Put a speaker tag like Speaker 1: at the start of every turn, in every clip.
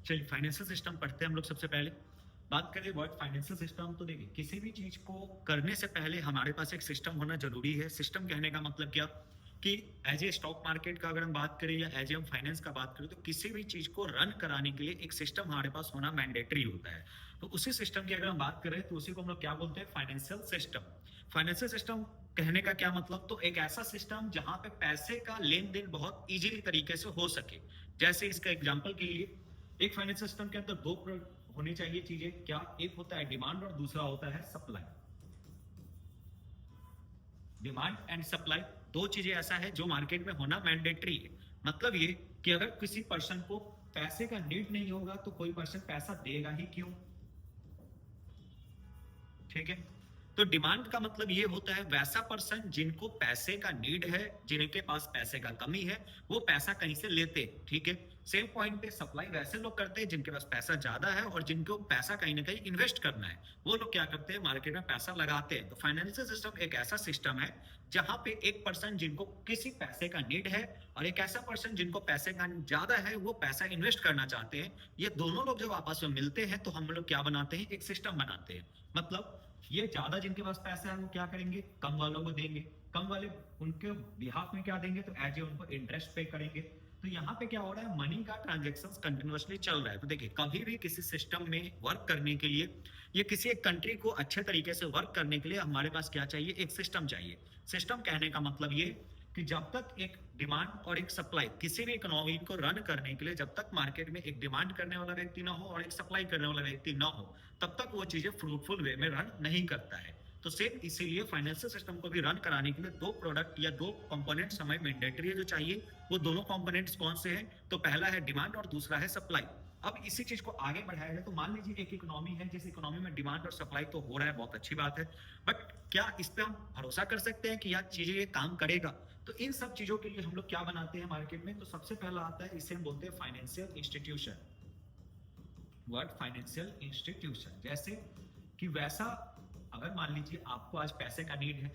Speaker 1: चलिए financial system पढ़ते हैं हम लोग। सबसे पहले बात करें वर्ड फाइनेंशियल सिस्टम, तो देखिए किसी भी चीज को करने से पहले हमारे पास एक सिस्टम होना जरूरी है। सिस्टम कहने का मतलब क्या कि एज ए स्टॉक मार्केट का अगर हम बात करें या एज ए हम फाइनेंस का बात करें, तो किसी भी चीज को रन कराने के लिए एक सिस्टम हमारे पास होना मैंडेटरी होता है। तो उसी सिस्टम की अगर हम बात करें तो उसी को हम लोग क्या बोलते हैं, फाइनेंशियल सिस्टम। फाइनेंशियल सिस्टम कहने का क्या मतलब, तो एक ऐसा सिस्टम जहां पे पैसे का लेन देन बहुत इजीली तरीके से हो सके। जैसे इसका एग्जांपल के लिए, एक फाइनेंस सिस्टम के अंदर दो होनी चाहिए चीजें, क्या, एक होता है डिमांड और दूसरा होता है सप्लाई। डिमांड एंड सप्लाई दो चीजें ऐसा है जो मार्केट में होना मैंडेटरी है। मतलब ये कि अगर किसी पर्सन को पैसे का नीड नहीं होगा तो कोई पर्सन पैसा देगा ही क्यों। ठीक है। तो डिमांड का मतलब ये होता है वैसा पर्सन जिनको पैसे का नीड है, जिनके पास पैसे का कमी है, वो पैसा कहीं से लेते हैं। ठीक है। सेम पॉइंट पे सप्लाई वैसे लोग करते हैं जिनके पास पैसा ज्यादा है और जिनको पैसा कहीं ना कहीं इन्वेस्ट करना है, वो लोग क्या करते हैं, मार्केट में पैसा लगाते हैं। तो फाइनेंशियल सिस्टम एक ऐसा सिस्टम है जहां पे एक पर्सन जिनको किसी पैसे का नीड है और एक ऐसा पर्सन जिनको पैसे का ज्यादा है, वो पैसा इन्वेस्ट करना चाहते हैं, ये दोनों लोग जब आपस में मिलते हैं तो हम लोग क्या बनाते हैं, एक सिस्टम बनाते हैं। मतलब ये ज्यादा जिनके पास पैसा है वो क्या करेंगे, कम वालों को देंगे, कम वाले उनके बिहाफ में क्या देंगे, तो एज ए उनको इंटरेस्ट पे करेंगे। तो यहाँ पे क्या हो रहा है, मनी का ट्रांजेक्शन कंटिन्यूअसली चल रहा है। तो देखिए कभी भी किसी सिस्टम में वर्क करने के लिए या किसी एक कंट्री को अच्छे तरीके से वर्क करने के लिए हमारे पास क्या चाहिए, एक सिस्टम चाहिए। सिस्टम कहने का मतलब ये कि जब तक एक डिमांड और एक सप्लाई, किसी भी इकोनॉमी को रन करने के लिए जब तक मार्केट में एक डिमांड करने वाला व्यक्ति ना हो और एक सप्लाई करने वाला व्यक्ति ना हो, तब तक वो चीजें फ्रूटफुल वे में रन नहीं करता है। तो सेम इसीलिए फाइनेंशियल सिस्टम को भी रन कराने के लिए दो प्रोडक्ट या दो कंपोनेंट्स हमें मैंडेटरी जो चाहिए। वो दोनों कंपोनेंट्स कौन से हैं, तो पहला है डिमांड और दूसरा है सप्लाई। अब इसी चीज को आगे बढ़ाया जाए तो मान लीजिए एक इकोनॉमी है, जिस इकोनॉमी में डिमांड और सप्लाई तो हो रहा है, बहुत अच्छी बात है, बट क्या इस पे हम भरोसा कर सकते हैं कि यार चीजें ये काम करेगा। तो इन सब चीजों के लिए हम लोग क्या बनाते हैं मार्केट में, तो सबसे पहला आता है, इसे हम बोलते हैं financial institution. Word financial institution, जैसे कि वैसा अगर मान लीजिए आपको आज पैसे का नीड है,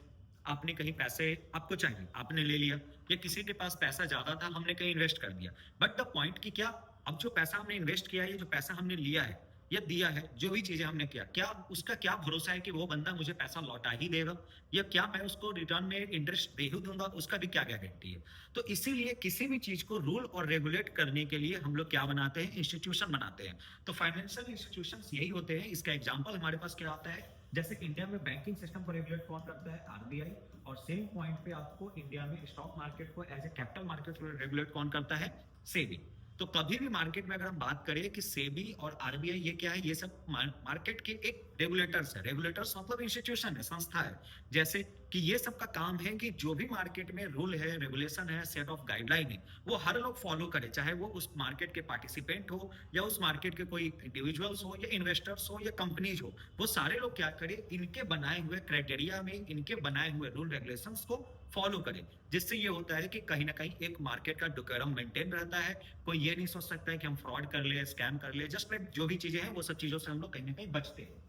Speaker 1: आपने कहीं पैसे आपको चाहिए, आपने ले लिया, या किसी के पास पैसा ज्यादा था, हमने कहीं इन्वेस्ट कर दिया। बट द पॉइंट कि क्या अब जो पैसा हमने इन्वेस्ट किया है, जो पैसा हमने लिया है या दिया है, जो भी चीजें हमने किया, क्या उसका क्या भरोसा है कि वो बंदा मुझे पैसा लौटा ही देगा, या क्या मैं उसको रिटर्न में इंटरेस्ट दे ही दूंगा, उसका भी क्या गारंटी है। तो इसीलिए किसी भी चीज को रूल और रेगुलेट करने के लिए हम लोग क्या बनाते हैं, इंस्टीट्यूशन बनाते हैं। तो फाइनेंशियल इंस्टीट्यूशन यही होते हैं। इसका एग्जाम्पल हमारे पास क्या आता है, जैसे इंडिया में बैंकिंग सिस्टम को रेगुलेट कौन करता है, आरबीआई। और सेम पॉइंट पे आपको इंडिया में स्टॉक मार्केट को एज ए कैपिटल मार्केट को रेगुलेट कौन करता है, सेबी। तो कभी भी मार्केट में अगर हम बात करें कि सेबी और आरबीआई ये क्या है, ये सब मार्केट के एक रेगुलेटर्स है। रेगुलेटर्स मतलब इंस्टीट्यूशन है, संस्था है। जैसे कि ये सब का काम है कि जो भी मार्केट में रूल है, रेगुलेशन है, सेट ऑफ गाइडलाइन है, वो हर लोग फॉलो करे, चाहे वो उस मार्केट के पार्टिसिपेंट हो या उस मार्केट के कोई इंडिविजुअल्स हो या इन्वेस्टर्स हो या कंपनीज हो, वो सारे लोग क्या करें, इनके बनाए हुए क्राइटेरिया में, इनके बनाए हुए रूल रेगुलेशंस को फॉलो करें। जिससे ये होता है कि कहीं ना कहीं एक मार्केट का डोकरम मेंटेन रहता है। कोई ये नहीं सोच सकता है कि हम फ्रॉड कर ले, स्कैम कर ले, जस्ट लाइक जो भी चीजें हैं वो सब चीजों से हम लोग कहीं ना कहीं बचते हैं।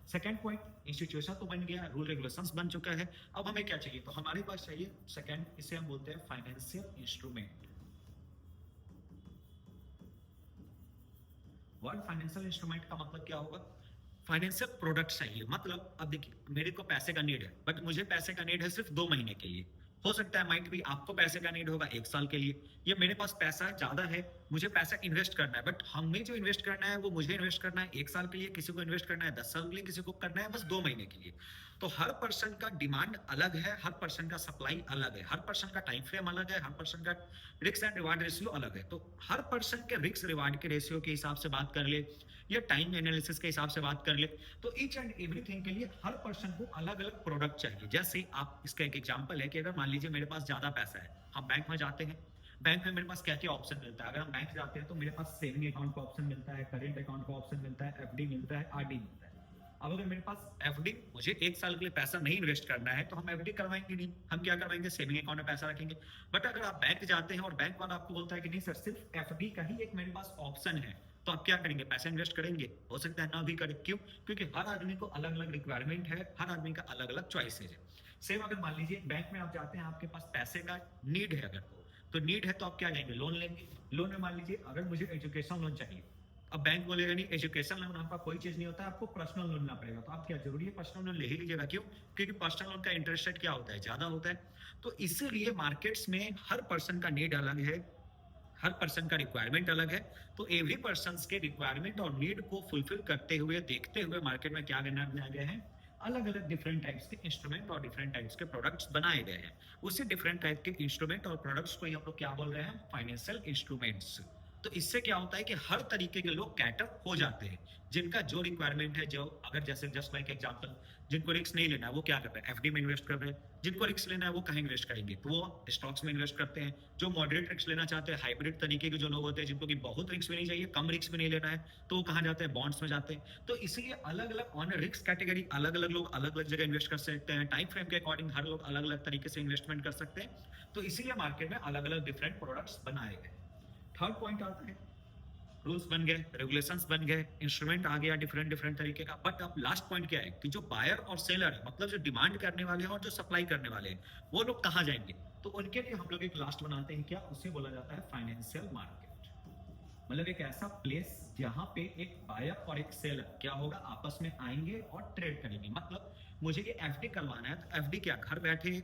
Speaker 1: सेकंड पॉइंट, इंस्टीट्यूशन तो बन गया, रूल रेगुलेशंस बन चुका है। अब हमें क्या चाहिए, तो हमारे पास चाहिए सेकंड, इसे हम बोलते हैं financial instrument. Word financial instrument का मतलब क्या होगा, फाइनेंशियल प्रोडक्ट चाहिए। मतलब अब देखिए मेरे को पैसे का नीड है, बट मुझे पैसे का नीड है सिर्फ 2 महीने के लिए। हो सकता है माइट भी आपको पैसे का नीड होगा 1 साल के लिए। ये मेरे पास पैसा ज्यादा है, मुझे पैसा इन्वेस्ट करना है, बट हमें जो इन्वेस्ट करना है वो मुझे इन्वेस्ट करना है 1 साल के लिए, किसी को इन्वेस्ट करना है 10 साल के लिए, किसी को करना है बस 2 महीने के लिए। तो हर पर्सन का डिमांड अलग है, हर पर्सन का सप्लाई अलग है, हर पर्सन का टाइम फ्रेम अलग है, हर पर्सन का रिस्क एंड रिवार्ड रेशियो अलग है। तो हर पर्सन के रिस्क रिवार्ड के रेशियो के हिसाब से बात कर ले या टाइम एनालिसिस के हिसाब से बात कर ले, तो ईच एंड एवरीथिंग के लिए हर पर्सन को अलग अलग प्रोडक्ट चाहिए। जैसे आप, इसका एक एग्जांपल है कि अगर मान लीजिए मेरे पास ज्यादा पैसा है, हम बैंक में जाते हैं, बैंक में मेरे पास क्या क्या ऑप्शन मिलता है। अगर हम बैंक जाते हैं तो मेरे पास सेविंग अकाउंट का ऑप्शन मिलता है, करेंट अकाउंट का ऑप्शन मिलता है, एफडी मिलता है, आरडी मिलता है। अब अगर मेरे पास एफडी, मुझे 1 साल के लिए पैसा नहीं इन्वेस्ट करना है, तो हम एफडी करवाएंगे नहीं, हम क्या करवाएंगे, सेविंग अकाउंट में पैसा रखेंगे। बट अगर आप बैंक जाते हैं और बैंक वाला आपको बोलता है कि नहीं सर, सिर्फ एफडी का ही एक मेरे पास ऑप्शन है, तो आप क्या करेंगे, पैसा इन्वेस्ट करेंगे। हो सकता है ना भी करें, क्यों, क्योंकि हर आदमी को अलग अलग रिक्वायरमेंट है, हर आदमी का अलग अलग चॉइसेज है। सेम अगर मान लीजिए बैंक में आप जाते हैं, आपके पास पैसे का नीड है, अगर तो नीड है तो आप क्या लेंगे, लोन लेंगे। लोन में मान लीजिए अगर मुझे एजुकेशन लोन चाहिए, अब बैंक बोलेगा नहीं, एजुकेशन लोन आपका कोई चीज नहीं होता, आपको पर्सनल लोन लेना पड़ेगा। तो आप क्या जरूरी है पर्सनल लोन ले ही लीजिएगा, क्यों? क्योंकि पर्सनल लोन का इंटरेस्ट रेट क्या होता है, ज्यादा होता है। तो इसीलिए मार्केट्स में हर पर्सन का नीड अलग है, हर पर्सन का रिक्वायरमेंट अलग है। तो एवरी पर्सन के रिक्वायरमेंट और नीड को फुलफिल करते हुए, देखते हुए मार्केट में क्या करना गया है, अलग अलग डिफरेंट टाइप्स के इंस्ट्रूमेंट और डिफरेंट टाइप्स के प्रोडक्ट्स बनाए गए हैं। उसी डिफरेंट टाइप के इंस्ट्रूमेंट और प्रोडक्ट्स को हम लोग क्या बोल रहे हैं, फाइनेंशियल इंस्ट्रूमेंट्स। तो इससे क्या होता है कि हर तरीके के लोग कैटर हो जाते हैं, जिनका जो रिक्वायरमेंट है, जो अगर जैसे जस्ट लाइक एग्जांपल, जिनको रिस्क नहीं लेना है वो क्या कर रहे हैं, एफडी में इन्वेस्ट कर रहे हैं। जिनको रिस्क लेना है वो कहाँ इन्वेस्ट करेंगे, तो वो स्टॉक्स में इन्वेस्ट करते हैं। जो मॉडरेट रिस्क लेना चाहते हैं, हाइब्रिड तरीके के जो लोग होते हैं, जिनको कि बहुत रिस्क भी नहीं चाहिए, कम रिस्क भी नहीं लेना है, तो वो कहाँ जाते हैं, बॉन्ड्स में जाते हैं। तो इसीलिए अलग अलग ऑन रिस्क कैटेगरी अलग अलग लोग अलग अलग जगह इन्वेस्ट कर सकते हैं। टाइम फ्रेम के अकॉर्डिंग हर लोग अलग अलग तरीके से इन्वेस्टमेंट कर सकते हैं। तो इसीलिए मार्केट में अलग अलग डिफरेंट प्रोडक्ट्स बनाए गए। थर्ड पॉइंट आता है, रूल्स बन गए, रेगुलेशंस बन गए, इंस्ट्रूमेंट आ गया डिफरेंट डिफरेंट तरीके का। बट अब लास्ट पॉइंट क्या है कि जो बायर और सेलर है, मतलब जो डिमांड करने वाले हैं और जो सप्लाई करने वाले हैं, वो लोग कहाँ जाएंगे? तो उनके लिए हम लोग एक लास्ट बनाते हैं, क्या उसे बोला जाता है, फाइनेंशियल मार्केट। मतलब एक ऐसा प्लेस जहां पे एक बायर और एक सेलर क्या होगा, आपस में आएंगे और ट्रेड करेंगे। मतलब मुझे ये एफडी करवाना है, तो एफडी क्या घर बैठे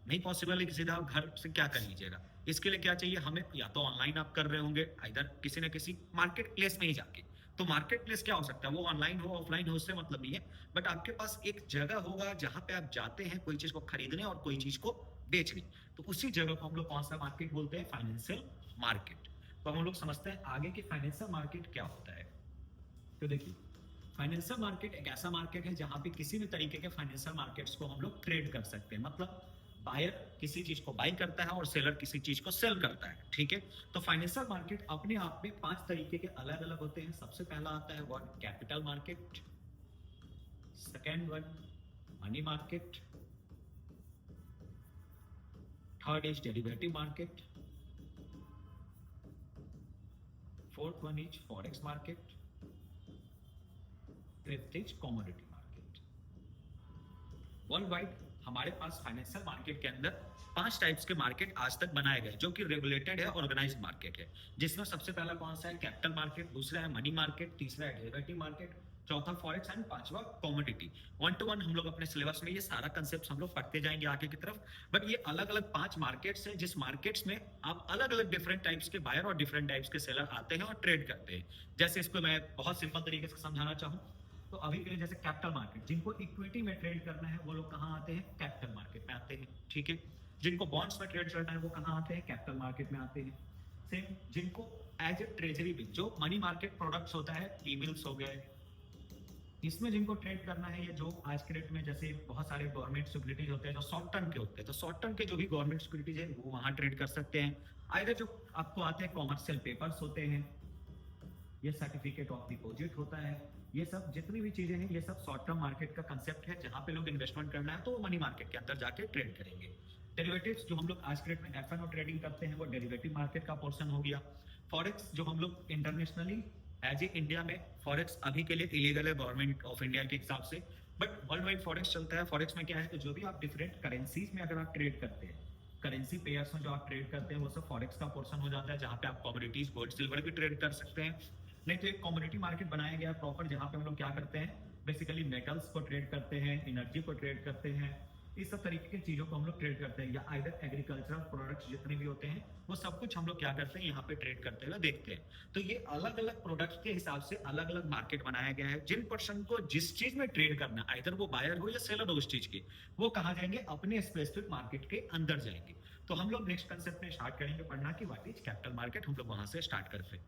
Speaker 1: नहीं पॉसिबल है, सीधा घर से क्या कर लीजिएगा। इसके लिए क्या चाहिए हमें, या तो ऑनलाइन आप कर रहे होंगे, इधर किसी न किसी मार्केट प्लेस में ही जाके। तो मार्केट प्लेस क्या हो सकता है, वो ऑनलाइन हो ऑफलाइन हो उससे मतलब नहीं है, बट आपके पास एक जगह होगा जहां पे आप जाते हैं कोई चीज को खरीदने और कोई चीज को बेचने। तो उसी जगह को हम लोग कौन सा मार्केट बोलते हैं, फाइनेंशियल मार्केट। तो हम लोग समझते हैं आगे की फाइनेंशियल मार्केट क्या होता है। तो देखिए, फाइनेंशियल मार्केट एक ऐसा मार्केट है जहां पे किसी भी तरीके के फाइनेंशियल मार्केट्स को हम लोग ट्रेड कर सकते हैं। मतलब बायर किसी चीज को बाई करता है और सेलर किसी चीज को सेल करता है, ठीक है। तो फाइनेंशियल मार्केट अपने आप में 5 तरीके के अलग अलग होते हैं। सबसे पहला आता है one, capital market. Second one, money market. Third is derivative market. Fourth one is forex market. Fifth is commodity market. World wide हमारे पास फाइनेंशियल मार्केट के अंदर 5 टाइप्स के मार्केट आज तक बनाए गए, जो कि रेगुलेटेड है, ऑर्गेनाइज्ड मार्केट है। जिसमें सबसे पहला कौन सा है, कैपिटल मार्केट। दूसरा है मनी मार्केट। तीसरा है डेरिवेटिव मार्केट। चौथा फॉरेक्स एंड पांचवा कमोडिटी। 1 to 1 हम लोग अपने सिलेबस में ये सारा कंसेप्ट हम लोग पढ़ते जाएंगे आगे की तरफ। बट ये अलग अलग 5 मार्केट्स हैं, जिस मार्केट्स में आप अलग अलग डिफरेंट टाइप्स के बायर और डिफरेंट टाइप्स के सेलर आते हैं और ट्रेड करते हैं। जैसे इसको मैं बहुत सिंपल तरीके से समझाना चाहूँ तो अभी के लिए जैसे कैपिटल मार्केट, जिनको इक्विटी में ट्रेड करना है वो लोग कहाँ आते हैं, कैपिटल मार्केट में आते हैं, ठीक है। जिनको बॉन्ड्स में ट्रेड करना है वो कहाँ आते हैं, कैपिटल मार्केट में आते हैं। सेम जिनको एज ए ट्रेजरी बिल, जो मनी मार्केट प्रोडक्ट्स होता है, टी बिल्स हो गए, इसमें जिनको ट्रेड करना है, ये जो आज के डेट में जैसे बहुत सारे गवर्नमेंट सिक्योरिटीज होते हैं जो शॉर्ट टर्म के होते हैं, तो शॉर्ट टर्म के जो भी गवर्नमेंट सिक्योरिटीज है वो वहां ट्रेड कर सकते हैं। आइदर जो आपको आते हैं कॉमर्शियल पेपर्स होते हैं, ये सर्टिफिकेट ऑफ डिपॉजिट होता है, ये सब जितनी भी चीजें हैं ये सब शॉर्ट टर्म मार्केट का कंसेप्ट है, जहां पे लोग इन्वेस्टमेंट करना है तो वो मनी मार्केट के अंदर जाके ट्रेड करेंगे। डेरिवेटिव्स जो हम लोग आज के डेट में एफ ट्रेडिंग करते हैं वो डेरिवेटिव मार्केट का पोर्शन हो गया। फॉरेक्स जो हम लोग इंटरनेशनली एज ए इंडिया में, फॉरेक्स अभी के लिए इलीगल है गवर्नमेंट ऑफ इंडिया के हिसाब से, बट वर्ल्ड वाइड फॉरेक्स चलता है। फॉरेक्स में क्या है, तो जो भी आप डिफरेंट करेंसीज में अगर आप ट्रेड करते हैं, करेंसी पेयर्स में जो आप ट्रेड करते हैं वो सब फॉरेक्स का पोर्शन हो जाता है, जहां पे आप कमोडिटीज गोल्ड सिल्वर भी ट्रेड कर सकते हैं। नहीं तो एक कमोडिटी मार्केट बनाया गया प्रॉपर, जहां पे हम लोग क्या करते हैं, बेसिकली मेटल्स को ट्रेड करते हैं, एनर्जी को ट्रेड करते हैं, इस सब तरीके की चीजों को हम लोग ट्रेड करते हैं। या आइदर एग्रीकल्चरल प्रोडक्ट्स जितने भी होते हैं वो सब कुछ हम लोग क्या करते हैं, यहाँ पे ट्रेड करते हुए देखते हैं। तो ये अलग अलग प्रोडक्ट्स के हिसाब से अलग अलग मार्केट बनाया गया है। जिन पर्सन को जिस चीज में ट्रेड करना, आइदर वो बायर हो या सेलर हो उस चीज के, वो कहाँ जाएंगे, अपने स्पेसिफिक मार्केट के अंदर जाएंगे। तो हम लोग नेक्स्ट कंसेप्ट में स्टार्ट करेंगे पढ़ना कि व्हाट इज कैपिटल मार्केट, हम लोग वहां से स्टार्ट करते हैं।